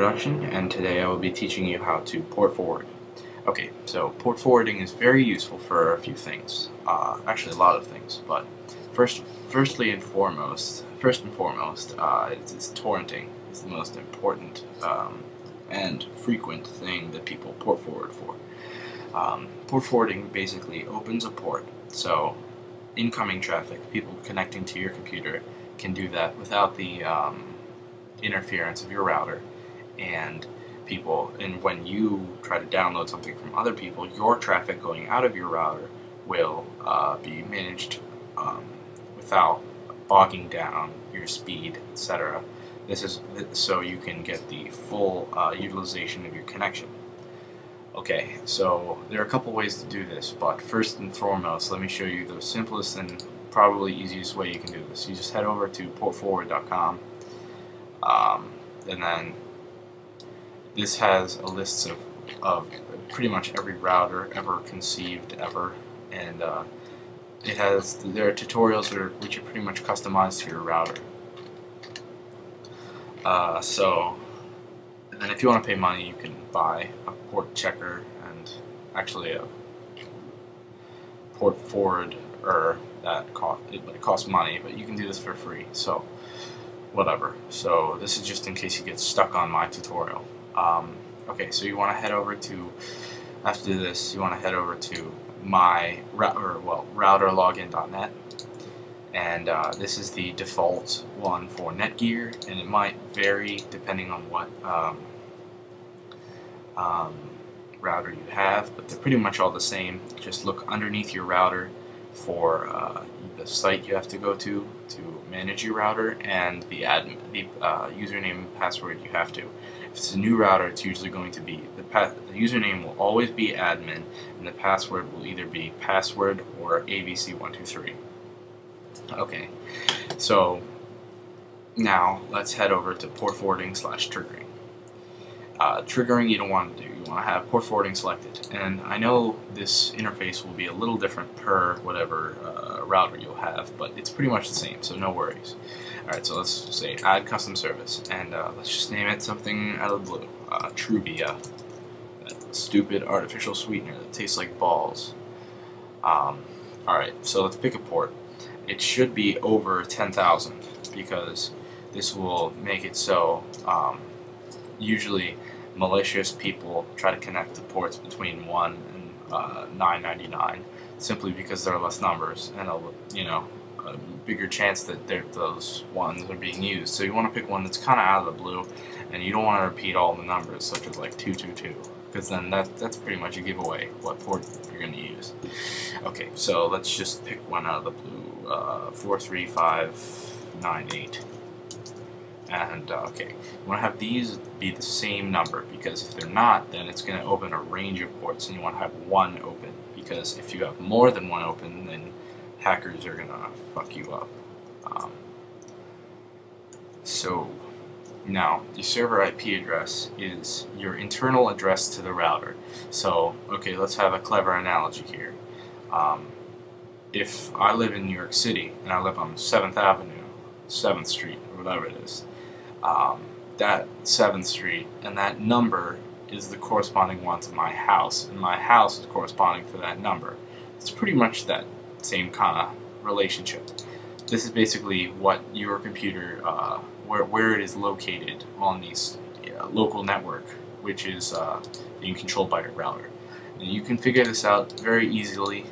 introduction, and today I will be teaching you how to port forward. Okay, so port forwarding is very useful for a few things, actually a lot of things, but first and foremost, it's torrenting is the most important and frequent thing that people port forward for. Port forwarding basically opens a port, so incoming traffic, people connecting to your computer, can do that without the interference of your router, and when you try to download something from other people, your traffic going out of your router will be managed without bogging down your speed, etc. This is so you can get the full utilization of your connection. Okay, so there are a couple ways to do this, but first and foremost, let me show you the simplest and probably easiest way you can do this. You just head over to portforward.com, and then this has a list of pretty much every router ever conceived ever, and there are tutorials which are pretty much customized to your router. And then if you want to pay money, you can buy a port checker and actually a port forwarder it costs money, but you can do this for free, so whatever. So this is just in case you get stuck on my tutorial. Okay, so you want to head over to, after this, you want to head over to my routerlogin.net, and this is the default one for Netgear, and it might vary depending on what router you have, but they're pretty much all the same. Just look underneath your router for the site you have to go to manage your router, and the username and password you have to. If it's a new router, it's usually going to be the username will always be admin, and the password will either be password or abc123. Okay, so now let's head over to port forwarding / triggering. Triggering you don't want to do. You want to have port forwarding selected, and I know this interface will be a little different per whatever router you'll have, but it's pretty much the same, so no worries. Alright, so let's say add custom service, and let's just name it something out of the blue. Truvia, that stupid artificial sweetener that tastes like balls. Alright, so let's pick a port. It should be over 10,000, because this will make it so usually malicious people try to connect to ports between 1 and 999, simply because there are less numbers and a bigger chance that those ones are being used. So you want to pick one that's kind of out of the blue, and you don't want to repeat all the numbers, such as like 222, because then that's pretty much a giveaway what port you're going to use. Okay, so let's just pick one out of the blue, 43598. And okay, you want to have these be the same number, because if they're not, then it's going to open a range of ports, and you want to have one open, because if you have more than one open, then hackers are going to fuck you up. So now, the server IP address is your internal address to the router. So, okay, let's have a clever analogy here. If I live in New York City, and I live on 7th Avenue, 7th Street, or whatever it is, that 7th Street and that number is the corresponding one to my house, and my house is corresponding to that number. It's pretty much that same kind of relationship. This is basically what your computer, where it is located on these local network, which is being controlled by your router. And you can figure this out very easily.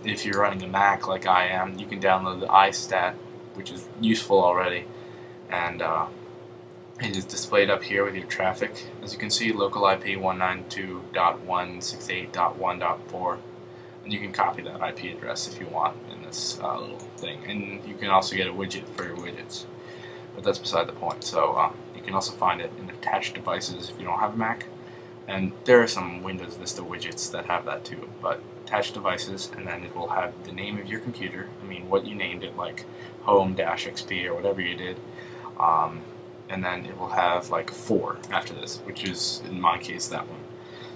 If you're running a Mac like I am, you can download the iStat, which is useful already, and it is displayed up here with your traffic. As you can see, local IP 192.168.1.4, and you can copy that IP address if you want in this little thing. And you can also get a widget for your widgets, but that's beside the point. So you can also find it in attached devices if you don't have a Mac, and there are some Windows Vista widgets that have that too, but attached devices, and then it will have the name of your computer, what you named it, like home-xp or whatever you did, and then it will have like 4 after this, which is in my case that one.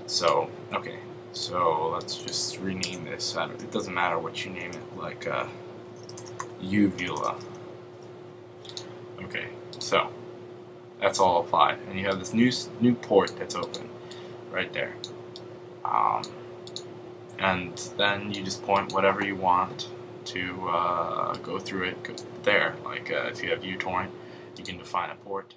So okay, so let's just rename this. It doesn't matter what you name it, like uvula. Okay, so That's all applied, and you have this new port that's open right there. And then you just point whatever you want to go through it there. Like if you have uTorrent, you can define a port.